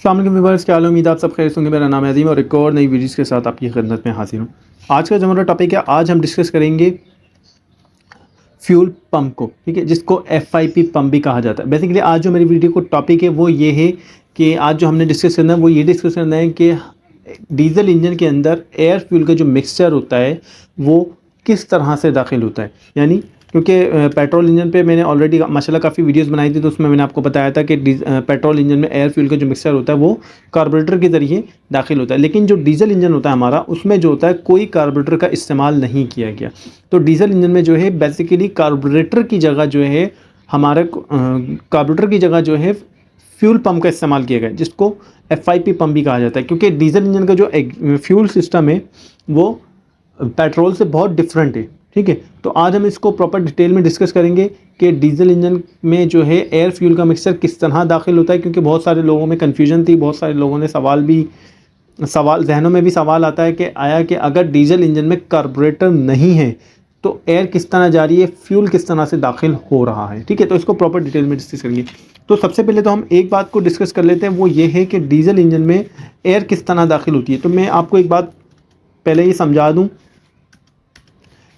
अस्सलाम वालेकुम व्यूअर्स, क्या हाल है? उम्मीद आप सब खैरियत होंगे। मेरा नाम है अजीम और एक और नई वीडियोज़ के साथ आपकी खिदमत में हाजिर हूँ। आज का जो हमारा टॉपिक है, आज हम डिस्कस करेंगे फ्यूल पंप को, ठीक है, जिसको FIP पंप भी कहा जाता है। बेसिकली आज जो मेरी वीडियो को टॉपिक है वो ये है कि आज जो हमने डिस्कस करना है वो ये डिस्कस करना है कि डीजल इंजन के अंदर एयर फ्यूल का जो मिक्सचर होता है वो किस तरह से दाखिल होता है। यानी क्योंकि पेट्रोल इंजन पे मैंने ऑलरेडी माशाल्लाह काफ़ी वीडियोस बनाई थी, तो उसमें मैंने आपको बताया था कि पेट्रोल इंजन में एयर फ्यूल का जो मिक्सचर होता है वो कार्बोरेटर के ज़रिए दाखिल होता है। लेकिन जो डीजल इंजन होता है हमारा, उसमें जो होता है कोई कार्बोरेटर का इस्तेमाल नहीं किया गया। तो डीजल इंजन में जो है बेसिकली कार्बोरेटर की जगह जो है हमारे कार्बोरेटर की जगह जो है फ्यूल पंप का इस्तेमाल किया गया, जिसको FIP पंप भी कहा जाता है। क्योंकि डीजल इंजन का जो फ्यूल सिस्टम है वो पेट्रोल से बहुत डिफरेंट है, ठीक है। तो आज हम इसको प्रॉपर डिटेल में डिस्कस करेंगे कि डीजल इंजन में जो है एयर फ्यूल का मिक्सचर किस तरह दाखिल होता है। क्योंकि बहुत सारे लोगों में कन्फ्यूजन थी, बहुत सारे लोगों ने जहनों में भी सवाल आता है कि आया कि अगर डीजल इंजन में कार्बोरेटर नहीं है तो एयर किस तरह जा रही है, फ्यूल किस तरह से दाखिल हो रहा है, ठीक है। तो इसको प्रॉपर डिटेल में डिस्कस करेंगे। तो सबसे पहले तो हम एक बात को डिस्कस कर लेते हैं, वो ये है कि डीजल इंजन में एयर किस तरह दाखिल होती है। तो मैं आपको एक बात पहले ये समझा दूं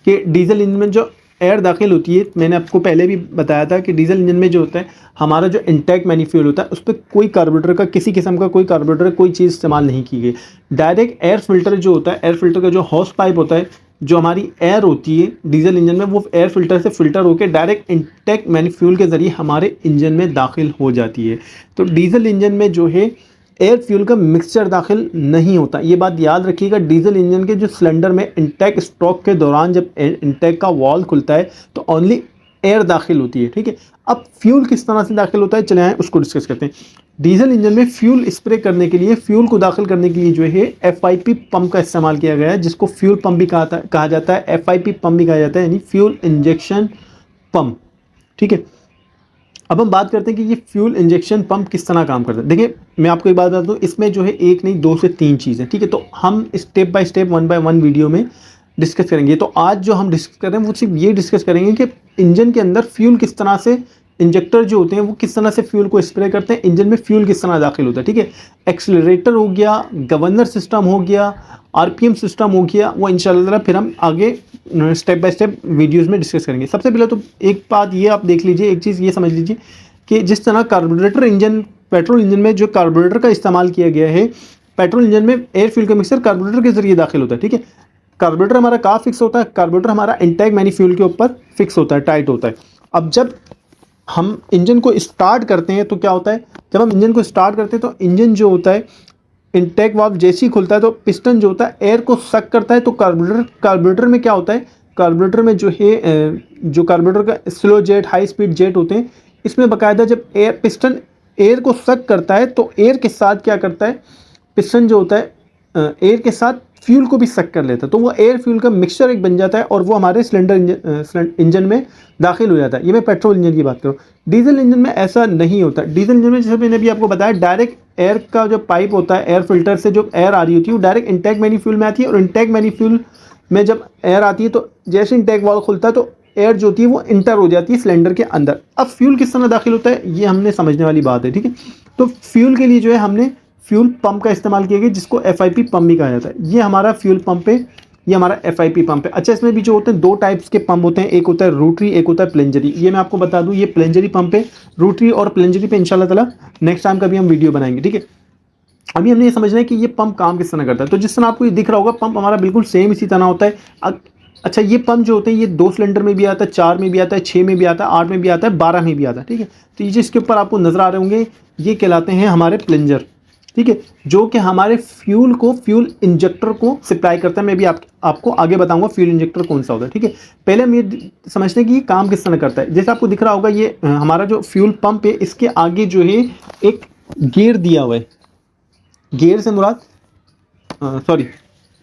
कि डीजल इंजन में जो एयर दाखिल होती है, मैंने आपको पहले भी बताया था कि डीजल इंजन में जो होता है हमारा जो इंटेक मैन्यूफ्यूल होता है उस पर कोई कार्बोरेटर का, किसी किस्म का कोई कार्बोरेटर, कोई चीज़ इस्तेमाल नहीं की गई। डायरेक्ट एयर फिल्टर जो होता है, एयर फिल्टर का जो हॉस पाइप होता है, जो हमारी एयर होती है डीजल इंजन में, वो एयर फिल्टर से फिल्टर होकर डायरेक्ट इंटेक मैन्यूफ्यूल के ज़रिए हमारे इंजन में दाखिल हो जाती है। तो डीजल इंजन में जो है एयर फ्यूल का मिक्सचर दाखिल नहीं होता। ये बात याद रखिएगा। डीजल इंजन के जो सिलेंडर में इंटेक स्ट्रोक के दौरान जब इंटेक का वॉल्व खुलता है तो ओनली एयर दाखिल होती है, ठीक है। अब फ्यूल किस तरह से दाखिल होता है, चले आए उसको डिस्कस करते हैं। डीजल इंजन में फ्यूल स्प्रे करने के लिए, फ्यूल को दाखिल करने के लिए जो है FIP पंप का इस्तेमाल किया गया है, जिसको फ्यूल पंप भी कहा जाता है, FIP पंप भी कहा जाता है, यानी फ्यूल इंजेक्शन पंप, ठीक है। अब हम बात करते हैं कि ये फ्यूल इंजेक्शन पंप किस तरह काम करता है। देखिए मैं आपको एक बात बता दूं, इसमें जो है एक नहीं दो से तीन चीज़ें, ठीक है। तो हम step by step, one by one video में डिस्कस करेंगे। तो आज जो हम डिस्कस कर रहे हैं वो सिर्फ ये डिस्कस करेंगे कि इंजन के अंदर फ्यूल किस तरह से, इंजेक्टर जो होते हैं वो किस तरह से फ्यूल को स्प्रे करते हैं, इंजन में फ्यूल किस तरह दाखिल होता है, ठीक है। एक्सीलरेटर हो गया, गवर्नर सिस्टम हो गया, RPM सिस्टम हो गया, वो इंशाल्लाह फिर हम आगे स्टेप बाय स्टेप वीडियोस में डिस्कस करेंगे। सबसे पहले तो एक बात ये आप देख लीजिए, एक चीज़ ये समझ लीजिए कि जिस तरह कार्बोरेटर इंजन, पेट्रोल इंजन में जो कार्बोरेटर का इस्तेमाल किया गया है, पेट्रोल इंजन में एयर फ्यूल का मिक्सचर कार्बोरेटर के जरिए दाखिल होता है, ठीक है। कार्बोरेटर हमारा कहाँ फिक्स होता है? कार्बोरेटर हमारा इंटेक मैन्यूफ्यूल के ऊपर फिक्स होता है, टाइट होता है। अब जब हम इंजन को स्टार्ट करते हैं तो क्या होता है, जब हम इंजन को स्टार्ट करते हैं तो इंजन जो होता है, इंटेक वाल्व जैसे ही खुलता है तो पिस्टन जो होता है एयर को सक करता है। तो कार्बोरेटर में क्या होता है, कार्बोरेटर में जो है जो कार्बोरेटर का slow jet, high speed jet होते हैं, इसमें बाकायदा जब एयर पिस्टन एयर को सक करता है तो एयर के साथ क्या करता है, पिस्टन जो होता है एयर के साथ फ्यूल को भी सक कर लेता है। तो वो एयर फ्यूल का मिक्सचर एक बन जाता है और वो हमारे इंजन में दाखिल हो जाता है। ये मैं पेट्रोल इंजन की बात करूँ। डीजल इंजन में ऐसा नहीं होता। डीजल इंजन में जैसे मैंने भी आपको बताया, डायरेक्ट एयर का जो पाइप होता है, एयर फिल्टर से जो एयर आ रही होती है वो डायरेक्ट इंटेक मैन्यूफ्यूल में आती है। और इंटेक मैन्यूफ्यूल में जब एयर आती है तो जैसे इंटेक वाल्व खुलता है तो एयर जो होती है वो इंटर हो जाती है सिलेंडर के अंदर। अब फ्यूल किस तरह दाखिल होता है ये हमने समझने वाली बात है, ठीक है। तो फ्यूल के लिए जो है हमने फ्यूल पंप का इस्तेमाल किया गया, जिसको FIP पंप भी कहा जाता है। ये हमारा फ्यूल पंप है, ये हमारा FIP पंप है। अच्छा, इसमें भी जो होते हैं दो टाइप्स के पंप होते हैं, एक होता है रोटरी, एक होता है प्लेंजरी। ये मैं आपको बता दूं, ये प्लेंजरी पंप है। रोटरी और प्लेंजरी पे इंशाल्लाह ताला नेक्स्ट टाइम कभी हम वीडियो बनाएंगे, ठीक है। अभी हमने ये समझना है कि ये पंप काम किस तरह करता है। तो जिस तरह आपको ये दिख रहा होगा, पंप हमारा बिल्कुल सेम इसी तरह होता है। अच्छा, ये पंप जो होते हैं ये 2 सिलेंडर में भी आता है, 4 में भी आता है, 6 में भी आता है, 8 में भी आता है, 12 में भी आता है, ठीक है। तो ये जिसके ऊपर आपको नजर आ रहे होंगे ये कहलाते हैं हमारे प्लेंजर, ठीक है, जो कि हमारे फ्यूल को, फ्यूल इंजेक्टर को सप्लाई करता है। मैं भी आपको आगे बताऊंगा फ्यूल इंजेक्टर कौन सा होता है, ठीक है। पहले हम ये समझते हैं कि ये काम किस तरह करता है। जैसे आपको दिख रहा होगा ये हमारा जो फ्यूल पंप है, इसके आगे जो है एक गियर दिया हुआ है। गियर से मुराद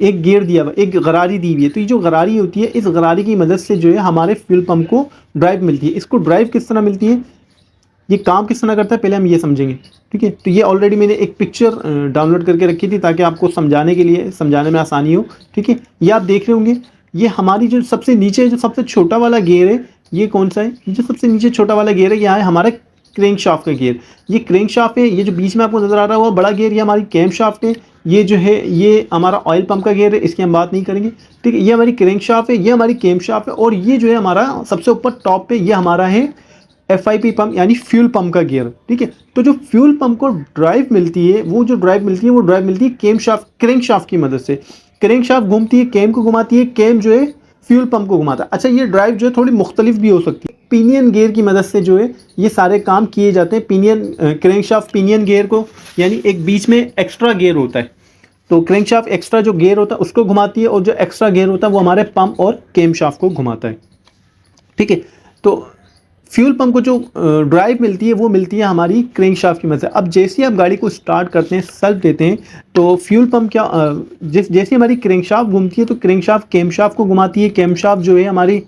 एक गियर दिया हुआ, एक गरारी दी हुई है। तो ये जो गरारी होती है, इस गरारी की मदद से जो है हमारे फ्यूल पंप को ड्राइव मिलती है। इसको ड्राइव किस तरह मिलती है, ये काम किस तरह करता है, पहले हम ये समझेंगे, ठीक है। तो ये ऑलरेडी मैंने एक पिक्चर डाउनलोड करके रखी थी ताकि आपको समझाने के लिए, समझाने में आसानी हो, ठीक है। ये आप देख रहे होंगे, ये हमारी जो सबसे नीचे जो सबसे छोटा वाला गियर है, ये कौन सा है, जो सबसे नीचे छोटा वाला गियर है, यहाँ है हमारा क्रैंक शाफ्ट का गियर। ये क्रैंक शाफ्ट है, ये जो बीच में आपको नज़र आ रहा है वो बड़ा गियर, ये हमारी कैम शाफ्ट है। ये जो है ये हमारा ऑयल पंप का गियर है, इसकी हम बात नहीं करेंगे, ठीक है। ये हमारी क्रैंक शाफ्ट है, ये हमारी कैम शाफ्ट है, और ये जो है हमारा सबसे ऊपर टॉप पे ये हमारा है FIP पंप यानी फ्यूल पंप का गियर, ठीक है। तो जो फ्यूल पंप को ड्राइव मिलती है, वो जो ड्राइव मिलती है वो ड्राइव मिलती है कैम शाफ्ट, क्रैंक शाफ्ट की मदद से। क्रैंक शाफ्ट घूमती है, कैम को घुमाती है, कैम जो है फ्यूल पंप को घुमाता है। अच्छा, ये ड्राइव जो है थोड़ी मुख्तलिफ भी हो सकती है। पिनियन गियर की मदद से जो है ये सारे काम किए जाते हैं। Pinion crank shaft pinion gear को, यानी एक बीच में एक्स्ट्रा गियर होता है, तो क्रैंक शाफ्ट एक्स्ट्रा जो गियर होता है उसको घुमाती है, और जो एक्स्ट्रा गियर होता है वो हमारे पंप और कैम शाफ्ट को घुमाता है, ठीक है। तो फ्यूल पंप को जो ड्राइव मिलती है वो मिलती है हमारी क्रैंक शाफ्ट की मदद से। अब जैसे ही आप गाड़ी को स्टार्ट करते हैं, सेल्फ देते हैं, तो फ्यूल पंप क्या जैसे हमारी क्रैंक शाफ्ट घूमती है तो क्रैंक शाफ्ट कैम शाफ्ट को घुमाती है, कैम शाफ्ट जो है हमारी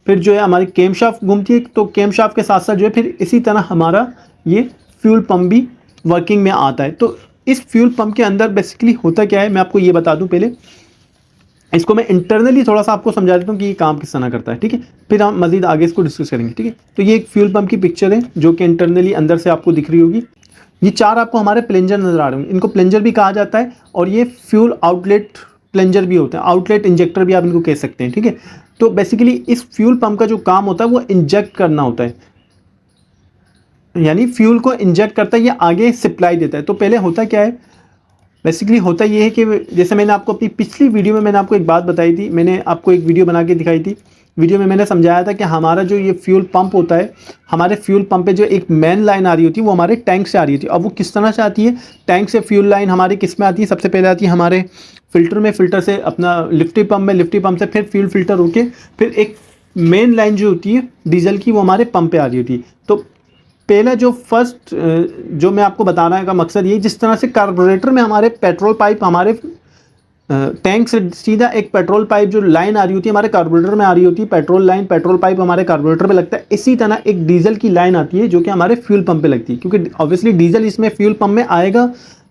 फिर जो है हमारी कैम शाफ्ट घूमती है, तो कैम शाफ्ट के साथ साथ जो है फिर इसी तरह हमारा ये फ्यूल पंप भी वर्किंग में आता है। तो इस फ्यूल पंप के अंदर बेसिकली होता क्या है, मैं आपको ये बता दूं पहले। इसको मैं इंटरनली थोड़ा सा आपको समझा देता हूँ कि ये काम किस तरह करता है, ठीक है। फिर हम मजीद आगे इसको डिस्कस करेंगे, ठीक है। तो ये एक फ्यूल पंप की पिक्चर है जो कि इंटरनली अंदर से आपको दिख रही होगी। ये चार आपको हमारे प्लेंजर नज़र आ रहे होंगे, इनको प्लेंजर भी कहा जाता है, और ये फ्यूल आउटलेट प्लेंजर भी होते हैं, आउटलेट इंजेक्टर भी आप इनको कह सकते हैं, ठीक है। तो बेसिकली इस फ्यूल पंप का जो काम होता है वो इंजेक्ट करना होता है, यानी फ्यूल को इंजेक्ट करता है, ये आगे सप्लाई देता है। तो पहले होता क्या है, बेसिकली होता ये है कि जैसे मैंने आपको अपनी पिछली वीडियो में मैंने आपको एक बात बताई थी, मैंने आपको एक वीडियो बना के दिखाई थी। वीडियो में मैंने समझाया था कि हमारा जो ये फ्यूल पंप होता है, हमारे फ्यूल पंप पे जो एक मेन लाइन आ रही होती है वो हमारे टैंक से आ रही होती है। अब वो किस तरह से आती है, टैंक से फ्यूल लाइन हमारे किस में आती है, सबसे पहले आती है हमारे फिल्टर में, फिल्टर से अपना लिफ्टी पंप में, लिफ्टी पंप से फिर फ्यूल फिल्टर होके फिर एक मेन लाइन जो होती है डीजल की वो हमारे पंप पे आ रही होती है। तो पहला जो फर्स्ट जो मैं आपको बताने का मकसद ये, जिस तरह से कार्बोरेटर में हमारे पेट्रोल पाइप हमारे टैंक से सीधा एक पेट्रोल पाइप जो लाइन आ रही होती है हमारे कार्बोरेटर में आ रही होती है, पेट्रोल लाइन, पेट्रोल पाइप हमारे कार्बोरेटर पे लगता है, इसी तरह एक डीजल की लाइन आती है जो कि हमारे फ्यूल पंप पे लगती है, क्योंकि ऑब्वियसली डीजल इसमें फ्यूल पंप में आएगा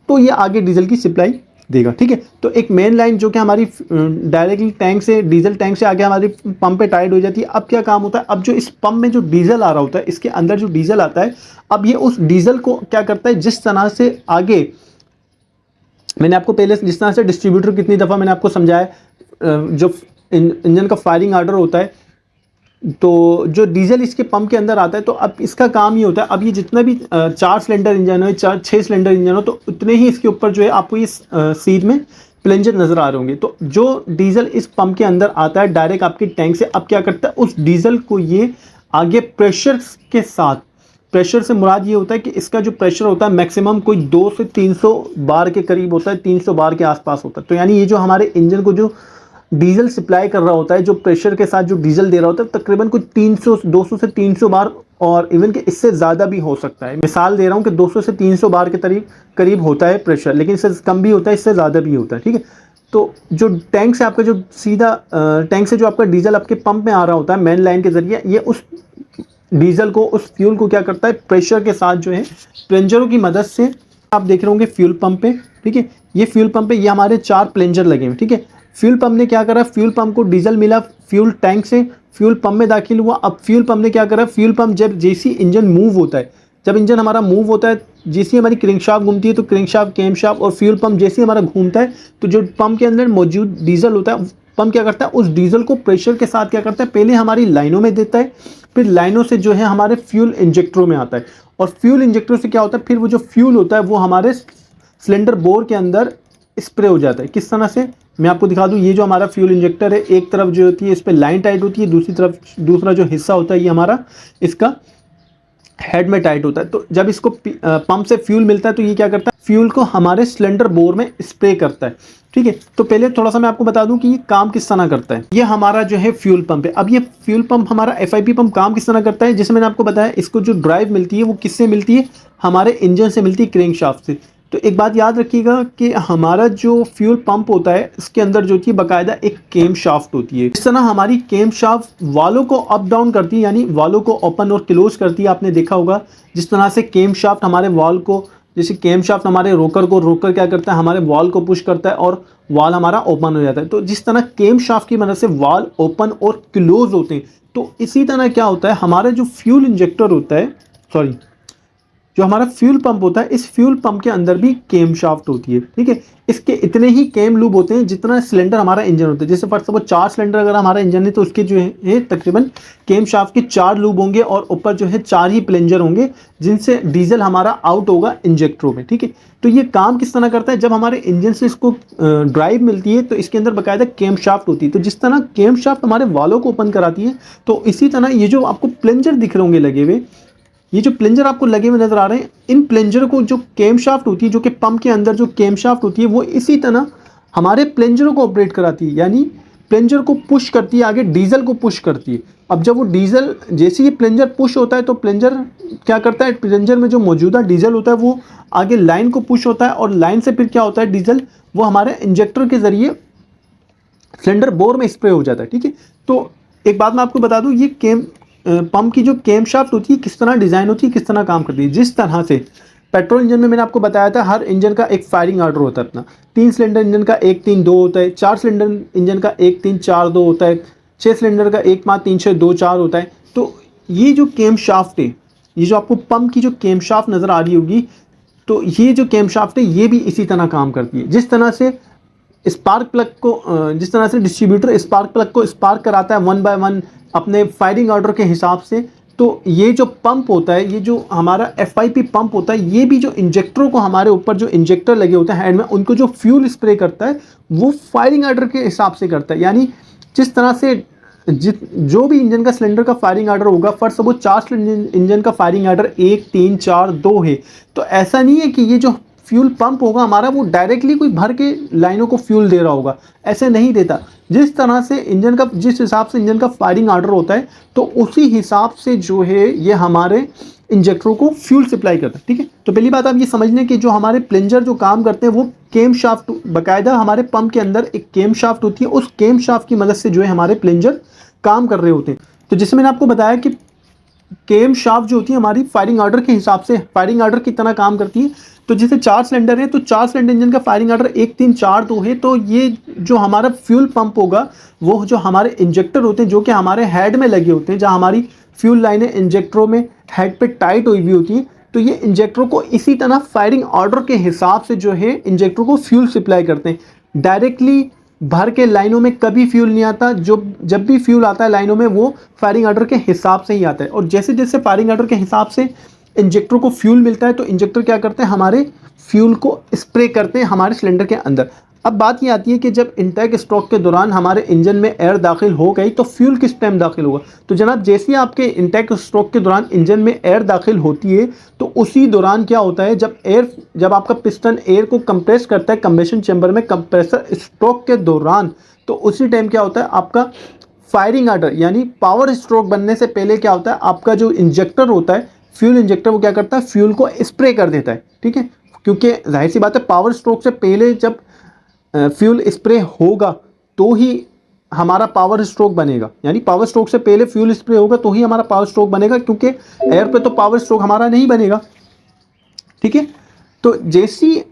तो ये आगे डीजल की सप्लाई देगा, ठीक है। तो एक मेन लाइन जो कि हमारी डायरेक्टली टैंक से, डीजल टैंक से आगे हमारी पंप पे टाइड हो जाती है। अब क्या काम होता है, अब जो इस पंप में जो डीजल आ रहा होता है, इसके अंदर जो डीजल आता है, अब ये उस डीजल को क्या करता है, जिस तरह से आगे मैंने आपको पहले जिस तरह से डिस्ट्रीब्यूटर कितनी दफ़ा मैंने आपको समझाया, जो इंजन का फायरिंग आर्डर होता है, तो जो डीजल इसके पंप के अंदर आता है, तो अब इसका काम ये होता है, अब ये जितना भी 4 सिलेंडर इंजन हो, 6 सिलेंडर इंजन हो, तो उतने ही इसके ऊपर जो है आपको ये सीट में प्लेंजर नज़र आ रहे होंगे। तो जो डीजल इस पंप के अंदर आता है डायरेक्ट आपके टैंक से, अब क्या करता है, उस डीजल को ये आगे प्रेशर के साथ, प्रेशर से मुराद ये होता है कि इसका जो प्रेशर होता है मैक्सिमम कोई 200 से 300 बार के करीब होता है, 300 बार के आसपास होता है। तो यानी ये जो हमारे इंजन को जो डीजल सप्लाई कर रहा होता है, जो प्रेशर के साथ जो डीजल दे रहा होता है, तकरीबन कुछ 200 से 300 बार, और इवन कि इससे ज़्यादा भी हो सकता है। मिसाल दे रहा हूँ कि 200 से 300 बार के करीब होता है प्रेशर, लेकिन इससे कम भी होता है, इससे ज़्यादा भी होता है, ठीक है। तो जो टैंक से आपका जो सीधा टैंक से जो आपका डीजल आपके पंप में आ रहा होता है मेन लाइन के ज़रिए, ये उस डीजल को, उस फ्यूल को क्या करता है, प्रेशर के साथ जो है प्लेंजरों की मदद से, आप देख रहे होंगे फ्यूल पंप पे, ठीक है। ये फ्यूल पंप पे ये हमारे 4 प्लेंजर लगे हुए, ठीक है। फ्यूल पंप ने क्या करा, फ्यूल पंप को डीजल मिला, फ्यूल टैंक से फ्यूल पंप में दाखिल हुआ। अब फ्यूल पंप ने क्या करा, फ्यूल पंप जब जैसी इंजन मूव होता है, जब इंजन हमारा मूव होता है, जैसी हमारी क्रैंकशाफ्ट घूमती है, तो क्रैंकशाफ्ट, कैमशाफ्ट और फ्यूल पंप जैसे हमारा घूमता है, तो जो पंप के अंदर मौजूद डीजल होता है, पंप क्या करता है, उस डीजल को प्रेशर के साथ क्या करता है, पहले हमारी लाइनों में देता है, फिर लाइनों से जो है हमारे फ्यूल इंजेक्टरों में आता है, और फ्यूल इंजेक्टरों से क्या होता है, फिर वो जो फ्यूल होता है वो हमारे सिलेंडर बोर के अंदर स्प्रे हो जाता है। किस तरह से मैं आपको दिखा दूं, ये जो हमारा फ्यूल इंजेक्टर है, एक तरफ जो होती है इस पर लाइन टाइट होती है, दूसरी तरफ दूसरा जो हिस्सा होता है ये हमारा इसका हेड में टाइट होता है। तो जब इसको पंप से फ्यूल मिलता है तो ये क्या करता है, फ्यूल को हमारे सिलेंडर बोर में स्प्रे करता है, ठीक है। तो पहले थोड़ा सा मैं आपको बता दूं कि ये काम किस तरह करता है। ये हमारा जो है फ्यूल पंप है। अब ये फ्यूल पंप हमारा FIP पंप काम किस तरह करता है, जैसे मैंने आपको बताया, इसको जो ड्राइव मिलती है वो किससे मिलती है, हमारे इंजन से मिलती है, क्रैंकशाफ्ट से। तो एक बात याद रखिएगा कि हमारा जो फ्यूल पंप होता है इसके अंदर जो होती है बाकायदा एक कैम शाफ्ट होती है। इस तरह हमारी कैम शाफ्ट वालों को अप डाउन करती है, यानी वालों को ओपन और क्लोज करती है। आपने देखा होगा जिस तरह से कैम शाफ्ट हमारे वाल को, जैसे कैम शाफ्ट हमारे रोकर क्या करता है, हमारे वाल को पुश करता है और वाल हमारा ओपन हो जाता है। तो जिस तरह कैम शाफ्ट की मदद से वाल ओपन और क्लोज होते हैं, तो इसी तरह क्या होता है, हमारा जो फ्यूल इंजेक्टर होता है, जो हमारा फ्यूल पंप होता है, इस फ्यूल पंप के अंदर भी केम शाफ्ट होती है, ठीक है। इसके इतने ही केम लूब होते हैं जितना सिलेंडर हमारा इंजन होता है। जैसे फर्स्ट ऑफ ऑल 4 सिलेंडर अगर हमारा इंजन है तो उसके जो है तकरीबन केम शाफ्ट के 4 लूब होंगे और ऊपर जो है 4 ही प्लेंजर होंगे जिनसे डीजल हमारा आउट होगा इंजेक्टरों में, ठीक है। तो ये काम किस तरह करता है, जब हमारे इंजन से इसको ड्राइव मिलती है तो इसके अंदर बाकायदा केम शाफ्ट होती है। तो जिस तरह केम शाफ्ट हमारे वालों को ओपन कराती है, तो इसी तरह ये जो आपको प्लेंजर दिख रहे होंगे लगे हुए, ये जो प्लेंजर आपको लगे हुए नजर आ रहे हैं, इन प्लेंजर को जो केम शाफ्ट होती है, जो कि पंप के अंदर जो केम शाफ्ट होती है, वो इसी तरह हमारे प्लेंजरों को ऑपरेट कराती है, यानी प्लेंजर को पुश करती है, आगे डीजल को पुश करती है। अब जब वो डीजल, जैसे ही प्लेंजर पुश होता है तो प्लेंजर क्या करता है, प्लेंजर में जो मौजूदा डीजल होता है वो आगे लाइन को पुश होता है और लाइन से फिर क्या होता है, डीजल वो हमारे इंजेक्टर के जरिए सिलेंडर बोर में स्प्रे हो जाता है, ठीक है। तो एक बात मैं आपको बता दूं, ये पंप की जो केम शाफ्ट होती है किस तरह डिज़ाइन होती है, किस तरह काम करती है। जिस तरह से पेट्रोल इंजन में मैंने आपको बताया था, हर इंजन का एक फायरिंग ऑर्डर होता है अपना। 3 सिलेंडर इंजन का 1 3 2 होता है, 4 सिलेंडर इंजन का 1 3 4 2 होता है, 6 सिलेंडर का 1 5 3 6 2 4 होता है। तो ये जो केम शाफ्ट है, ये जो आपको पंप की जो केम शाफ्ट नज़र आ रही होगी, तो ये जो केम शाफ्ट है ये भी इसी तरह काम करती है। जिस तरह से स्पार्क प्लग को, जिस तरह से डिस्ट्रीब्यूटर स्पार्क प्लग को स्पार्क कराता है 1 बाय 1 अपने फायरिंग ऑर्डर के हिसाब से, तो ये जो पंप होता है, ये जो हमारा FIP पंप होता है, ये भी जो इंजेक्टरों को हमारे ऊपर जो इंजेक्टर लगे होते हैं हेड में, उनको जो फ्यूल स्प्रे करता है वो फायरिंग ऑर्डर के हिसाब से करता है। यानी जिस तरह से जो भी इंजन का सिलेंडर का फायरिंग ऑर्डर होगा, फर्स्ट वो 4 सिलेंडर इंजन का फायरिंग ऑर्डर 1 3 4 2 है, तो ऐसा नहीं है कि ये जो फ्यूल पंप होगा हमारा वो डायरेक्टली कोई भर के लाइनों को फ्यूल दे रहा होगा, ऐसे नहीं देता। जिस तरह से इंजन का, जिस हिसाब से इंजन का फायरिंग ऑर्डर होता है, तो उसी हिसाब से जो है ये हमारे इंजेक्टरों को फ्यूल सप्लाई करता है, ठीक है। तो पहली बात आप ये समझ लें कि जो हमारे प्लेंजर जो काम करते हैं वो केम शाफ्ट, बाकायदा हमारे पंप के अंदर एक केम शाफ्ट होती है, उस केम शाफ्ट की मदद से जो है हमारे प्लेंजर काम कर रहे होते हैं। तो जैसे मैंने आपको बताया कि केम शाफ्ट जो होती है हमारी फायरिंग ऑर्डर के हिसाब से फायरिंग ऑर्डर की तरह काम करती है। तो जैसे 4 सिलेंडर है, तो 4 सिलेंडर इंजन का फायरिंग ऑर्डर 1 3 4 2 है, तो ये जो हमारा फ्यूल पंप होगा वो जो हमारे इंजेक्टर होते हैं जो कि हमारे हेड में लगे होते हैं, जहाँ हमारी फ्यूल लाइनें इंजेक्टरों में हेड पे टाइट हुई हुई होती हैं, तो ये इंजेक्टरों को इसी तरह फायरिंग ऑर्डर के हिसाब से जो है इंजेक्टरों को फ्यूल सप्लाई करते हैं। डायरेक्टली भर के लाइनों में कभी फ्यूल नहीं आता, जो जब भी फ्यूल आता है लाइनों में वो फायरिंग ऑर्डर के हिसाब से ही आता है। और जैसे जैसे फायरिंग ऑर्डर के हिसाब से इंजेक्टर को फ्यूल मिलता है, तो इंजेक्टर क्या करते हैं, हमारे फ्यूल को स्प्रे करते हैं हमारे सिलेंडर के अंदर। अब बात ये आती है कि जब इनटेक स्ट्रोक के दौरान हमारे इंजन में एयर दाखिल हो गई तो फ्यूल किस टाइम दाखिल होगा। तो जनाब जैसे ही आपके इनटेक स्ट्रोक के दौरान इंजन में एयर दाखिल होती है, तो उसी दौरान क्या होता है, जब आपका पिस्टन एयर को कंप्रेस करता है कंबेशन चैम्बर में कंप्रेसर स्ट्रोक के दौरान, तो उसी टाइम क्या होता है, आपका फायरिंग ऑर्डर यानी पावर स्ट्रोक बनने से पहले क्या होता है, आपका जो इंजेक्टर होता है फ्यूल इंजेक्टर, वो क्या करता है, फ्यूल को स्प्रे कर देता है, ठीक है। क्योंकि जाहिर सी बात है पावर स्ट्रोक से पहले जब फ्यूल स्प्रे होगा तो ही हमारा पावर स्ट्रोक बनेगा, यानी पावर स्ट्रोक से पहले फ्यूल स्प्रे होगा तो ही हमारा पावर स्ट्रोक बनेगा, क्योंकि एयर पे तो पावर स्ट्रोक हमारा नहीं बनेगा, ठीक है। तो जैसी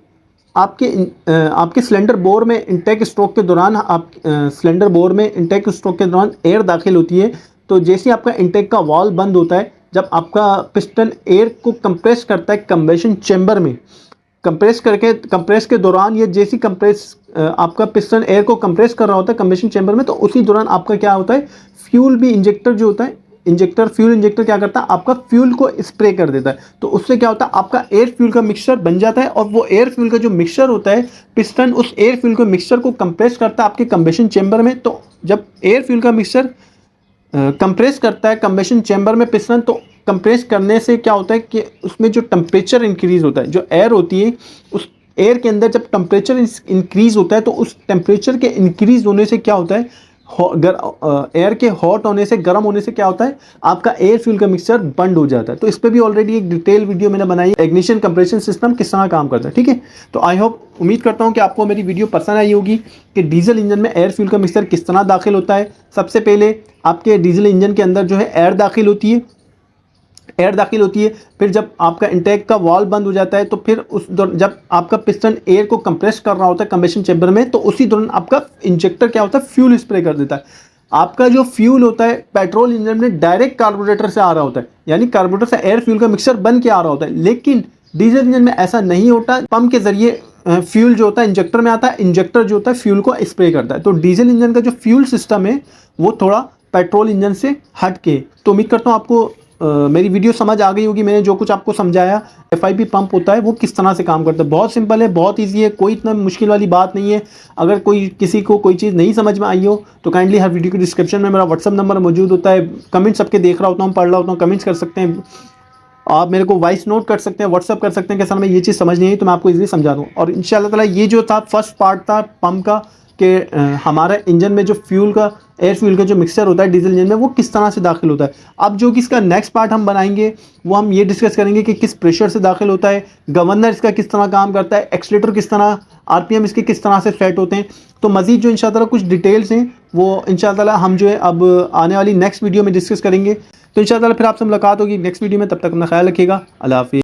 आपके सिलेंडर बोर में इंटेक स्ट्रोक के दौरान सिलेंडर बोर में इंटेक स्ट्रोक के दौरान एयर दाखिल होती है, तो जैसे आपका इंटेक का वाल्व बंद होता है, जब आपका पिस्टन एयर को कंप्रेस करता है कंबेशन चैम्बर में, कंप्रेस के दौरान ये जैसी आपका पिस्टन एयर को कंप्रेस कर रहा होता है कंबेशन चैम्बर में, तो उसी दौरान आपका क्या होता है, फ्यूल भी इंजेक्टर जो होता है फ्यूल इंजेक्टर क्या करता है, आपका फ्यूल को स्प्रे कर देता है। तो उससे क्या होता है, आपका एयर फ्यूल का मिक्सचर बन जाता है, और वो एयर फ्यूल का जो मिक्सचर होता है, पिस्टन उस एयर फ्यूल के मिक्सचर को कंप्रेस करता है आपके कंबेशन चैम्बर में। तो जब एयर फ्यूल का मिक्सचर कंप्रेस करता है कंबेशन चैम्बर में पिस्टन, तो कंप्रेस करने से क्या होता है कि उसमें जो टेम्परेचर इंक्रीज़ होता है, जो एयर होती है उस एयर के अंदर जब टेम्परेचर इंक्रीज़ होता है, तो उस टेम्परेचर के इंक्रीज़ होने से क्या होता है, एयर के हॉट होने से, गर्म होने से क्या होता है, आपका एयर फ्यूल का मिक्सचर बंद हो जाता है। तो इस पर भी ऑलरेडी एक डिटेल वीडियो मैंने बनाई है, इग्निशन कंप्रेशन सिस्टम किस तरह काम करता है, ठीक है। तो आई होप, उम्मीद करता हूं कि आपको मेरी वीडियो पसंद आई होगी कि डीजल इंजन में एयर फ्यूल का मिक्सचर किस तरह दाखिल होता है। सबसे पहले आपके डीजल इंजन के अंदर जो है एयर दाखिल होती है, फिर जब आपका इंटेक का वाल्व बंद हो जाता है, तो फिर जब आपका पिस्टन एयर को कंप्रेस कर रहा होता है कंबेशन चैम्बर में, तो उसी दौरान आपका इंजेक्टर क्या होता है, फ्यूल स्प्रे कर देता है। आपका जो फ्यूल होता है पेट्रोल इंजन में डायरेक्ट कार्बोरेटर से आ रहा होता है, यानी कार्बोरेटर से एयर फ्यूल का मिक्सचर बन के आ रहा होता है। लेकिन डीजल इंजन में ऐसा नहीं होता, पंप के जरिए फ्यूल जो होता है इंजेक्टर में आता है, इंजेक्टर जो होता है फ्यूल को स्प्रे करता है। तो डीजल इंजन का जो फ्यूल सिस्टम है वो थोड़ा पेट्रोल इंजन से हट के। तो उम्मीद करता हूँ आपको मेरी वीडियो समझ आ गई होगी। मैंने जो कुछ आपको समझाया एफआईपी पंप होता है वो किस तरह से काम करता है, बहुत सिंपल है, बहुत इजी है, कोई इतना मुश्किल वाली बात नहीं है। अगर किसी को कोई चीज़ नहीं समझ में आई हो तो काइंडली हर वीडियो के डिस्क्रिप्शन में मेरा व्हाट्सअप नंबर मौजूद होता है। कमेंट्स सबके देख रहा होता हूँ, पढ़ रहा होता हूँ, कमेंट्स कर सकते हैं, आप मेरे को वॉइस नोट कर सकते हैं, व्हाट्सअप कर सकते हैं कि सर मैं ये चीज़ समझ नहीं आई तो मैं आपको इजीली समझा दूँ। और इंशाल्लाह ताला ये जो था फर्स्ट पार्ट था पंप का कि हमारे इंजन में जो फ्यूल का एयर फ्यूल का जो मिक्सचर होता है डीजल इंजन में वो किस तरह से दाखिल होता है। अब जो कि इसका नेक्स्ट पार्ट हम बनाएंगे वो हम ये डिस्कस करेंगे कि किस प्रेशर से दाखिल होता है, गवर्नर इसका किस तरह काम करता है, एक्सीलेटर किस तरह, आरपीएम इसके किस तरह से सेट होते हैं। तो मज़ीद जो इंशाल्लाह ताला कुछ डिटेल्स हैं वो इंशाल्लाह ताला हम जो है अब आने वाली नेक्स्ट वीडियो में डिस्कस करेंगे। तो इंशाल्लाह ताला फिर आपसे मुलाकात होगी नेक्स्ट वीडियो में, तब तक अपना ख्याल रखिएगा। अल्लाह हाफिज़।